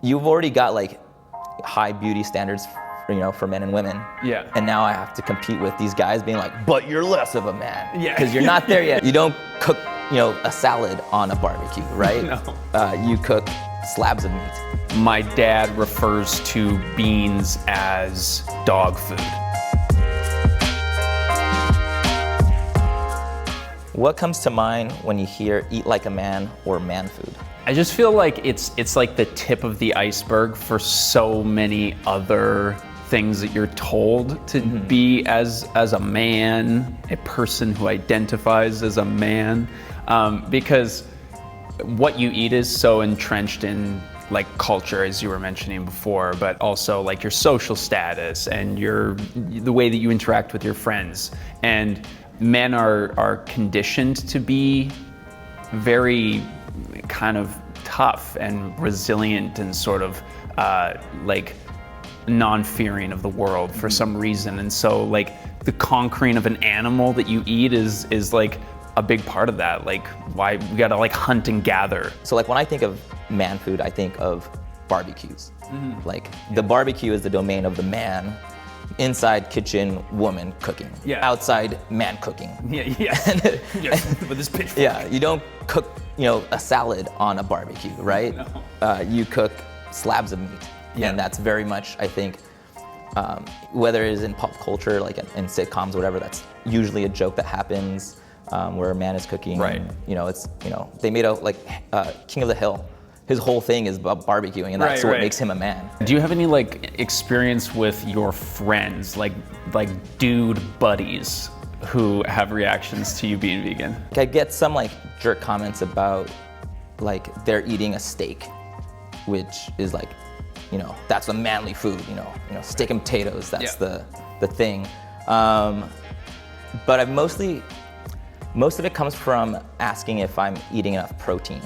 you've already got like high beauty standards, for men and women. Yeah. And now I have to compete with these guys being like, but you're less of a man. Yeah. Because you're not there yet. You don't cook, a salad on a barbecue, right? No. You cook slabs of meat. My dad refers to beans as dog food. What comes to mind when you hear eat like a man or man food? I just feel like it's like the tip of the iceberg for so many other things that you're told to be as a man, a person who identifies as a man, because what you eat is so entrenched in like culture, as you were mentioning before, but also like your social status and the way that you interact with your friends. And men are conditioned to be very kind of tough and resilient and sort of like non-fearing of the world for some reason. And so like the conquering of an animal that you eat is like a big part of that. Like why we gotta like hunt and gather. So like when I think of man food, I think of barbecues. Like the barbecue is the domain of the man. Inside kitchen, woman cooking. Yeah. Outside, man cooking. Yeah. With this pitchfork. Yeah, you don't cook, a salad on a barbecue, right? No. You cook slabs of meat. Yeah. And that's very much, I think, whether it is in pop culture, like in sitcoms, whatever, that's usually a joke that happens where a man is cooking. Right. And, they made King of the Hill. His whole thing is about barbecuing, and that's what makes him a man. Do you have any like experience with your friends, like dude buddies, who have reactions to you being vegan? I get some like jerk comments about like they're eating a steak, which is like, that's the manly food, steak and potatoes, that's the thing. But most of it comes from asking if I'm eating enough protein.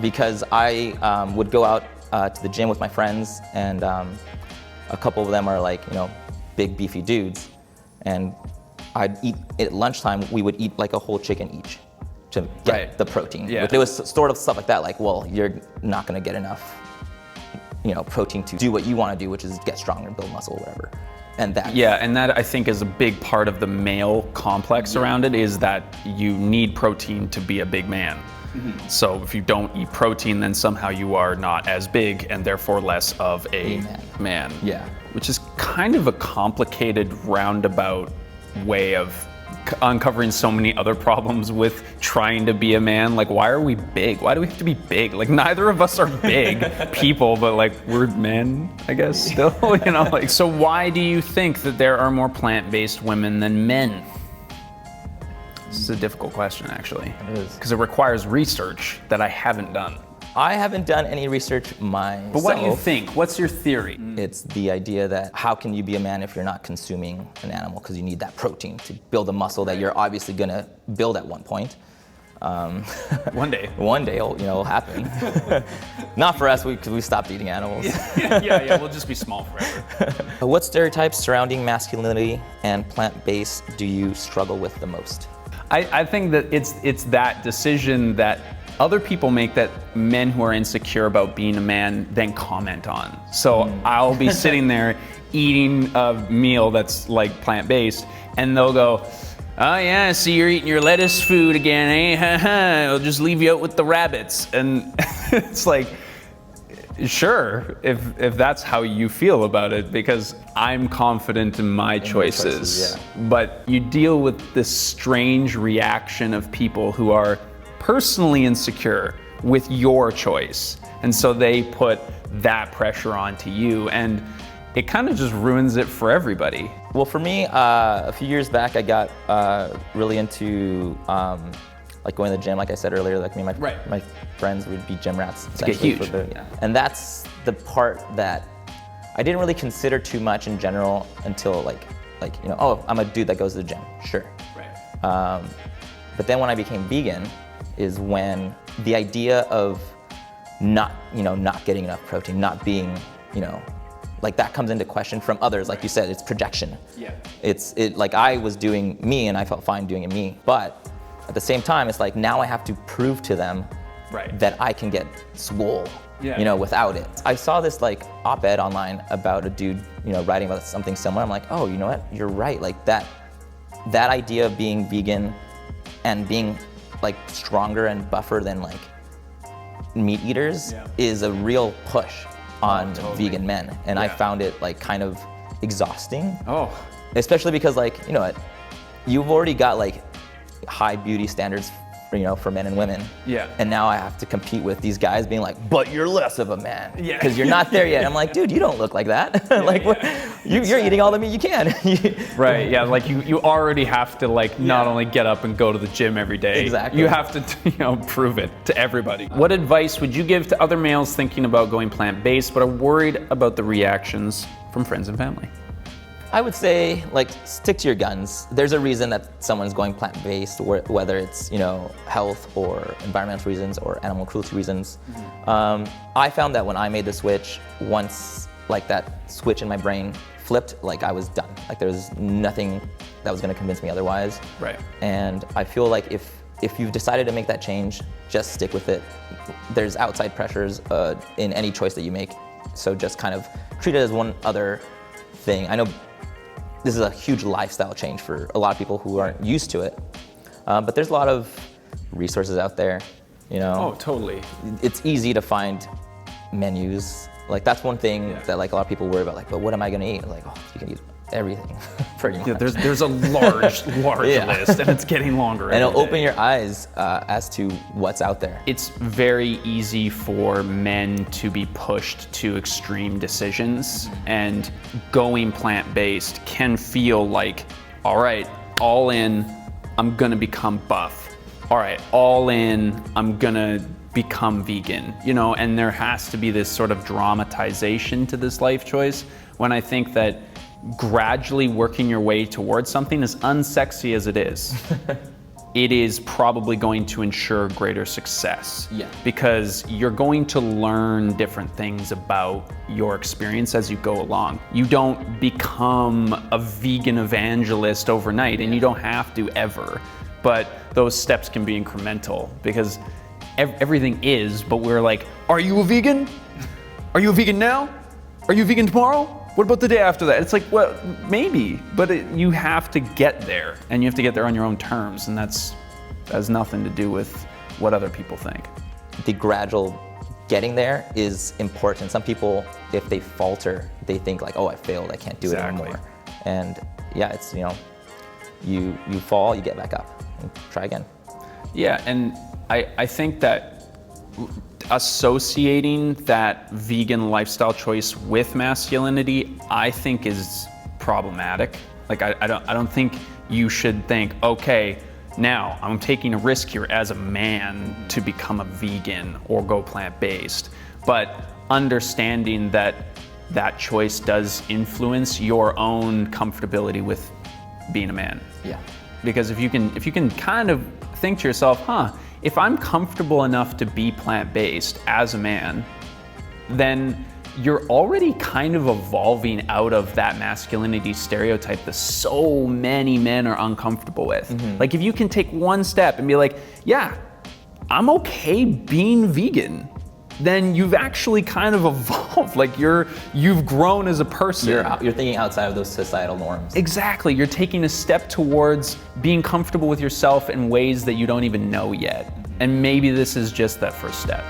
Because I would go out to the gym with my friends, and a couple of them are like, big beefy dudes, and I'd eat at lunchtime. We would eat like a whole chicken each to get the protein. Yeah. But there was sort of stuff like that, like, well, you're not gonna get enough, protein to do what you want to do, which is get stronger, build muscle, whatever. And that. Yeah, and that I think is a big part of the male complex around it, is that you need protein to be a big man. So if you don't eat protein, then somehow you are not as big and therefore less of a man. Yeah. Which is kind of a complicated roundabout way of uncovering so many other problems with trying to be a man. Like, why are we big? Why do we have to be big? Like, neither of us are big people, but like we're men, I guess, still, so why do you think that there are more plant-based women than men? This is a difficult question, actually. It is. Because it requires research that I haven't done. I haven't done any research myself. But what do you think? What's your theory? It's the idea that how can you be a man if you're not consuming an animal, because you need that protein to build a muscle that you're obviously gonna build at one point. One day. One day it'll happen. Not for us, because we stopped eating animals. Yeah, we'll just be small forever. What stereotypes surrounding masculinity and plant-based do you struggle with the most? I think that it's that decision that other people make that men who are insecure about being a man then comment on. So I'll be sitting there eating a meal that's like plant-based, and they'll go, "Oh yeah, I see you're eating your lettuce food again, eh? I'll just leave you out with the rabbits." And it's like, sure, if that's how you feel about it, because I'm confident in my choices. But you deal with this strange reaction of people who are personally insecure with your choice. And so they put that pressure onto you, and it kind of just ruins it for everybody. Well, for me, a few years back, I got really into like going to the gym, like I said earlier. Like me and my friends would be gym rats. Get huge. And that's the part that I didn't really consider too much in general until like oh, I'm a dude that goes to the gym. Sure. Right. But then when I became vegan, is when the idea of not getting enough protein, not being, like that comes into question from others. Like you said, it's projection. Yeah. It like I was doing me and I felt fine doing it me, but at the same time, it's like now I have to prove to them that I can get swole without it. I saw this like op-ed online about a dude, writing about something similar. I'm like, oh, you know what? You're right. Like that idea of being vegan and being like stronger and buffer than like meat eaters is a real push on vegan men. And I found it like kind of exhausting. Especially because like, you've already got like high beauty standards for men and women. And now I have to compete with these guys being like, but you're less of a man. Because you're not there yet. I'm like, dude, you don't look like that. You're eating all the meat you can. Right, yeah, like you already have to like not only get up and go to the gym every day. Exactly. You have to prove it to everybody. What advice would you give to other males thinking about going plant-based but are worried about the reactions from friends and family? I would say, like, stick to your guns. There's a reason that someone's going plant-based, whether it's, health or environmental reasons or animal cruelty reasons. I found that when I made the switch, once, like, that switch in my brain flipped, like, I was done. Like, there was nothing that was gonna convince me otherwise. Right. And I feel like if you've decided to make that change, just stick with it. There's outside pressures in any choice that you make, so just kind of treat it as one other thing. I know this is a huge lifestyle change for a lot of people who aren't used to it. But there's a lot of resources out there, Oh, totally. It's easy to find menus. Like that's one thing that like a lot of people worry about, like, but what am I gonna eat? Like, you can eat everything, pretty much. Yeah, there's a large list, and it's getting longer. And it'll open your eyes as to what's out there. It's very easy for men to be pushed to extreme decisions, and going plant-based can feel like, all right, all in, I'm gonna become buff. All right, all in, I'm gonna become vegan, and there has to be this sort of dramatization to this life choice, when I think that gradually working your way towards something, as unsexy as it is, it is probably going to ensure greater success. Because you're going to learn different things about your experience as you go along. You don't become a vegan evangelist overnight, and you don't have to ever, but those steps can be incremental, because everything is, but we're like, are you a vegan? Are you a vegan now? Are you vegan tomorrow? What about the day after that? It's like, well, maybe, but you have to get there, and you have to get there on your own terms, and that has nothing to do with what other people think. The gradual getting there is important. Some people, if they falter, they think like, oh, I failed, I can't do it anymore. And yeah, it's, you fall, you get back up, and try again. Yeah, and I think that associating that vegan lifestyle choice with masculinity, I think is problematic. Like I don't think you should think, okay, now I'm taking a risk here as a man to become a vegan or go plant-based, but understanding that that choice does influence your own comfortability with being a man. Because if you can kind of think to yourself, if I'm comfortable enough to be plant-based as a man, then you're already kind of evolving out of that masculinity stereotype that so many men are uncomfortable with. Like if you can take one step and be like, yeah, I'm okay being vegan, then you've actually kind of evolved. Like you've grown as a person. You're thinking outside of those societal norms. Exactly, you're taking a step towards being comfortable with yourself in ways that you don't even know yet. And maybe this is just that first step.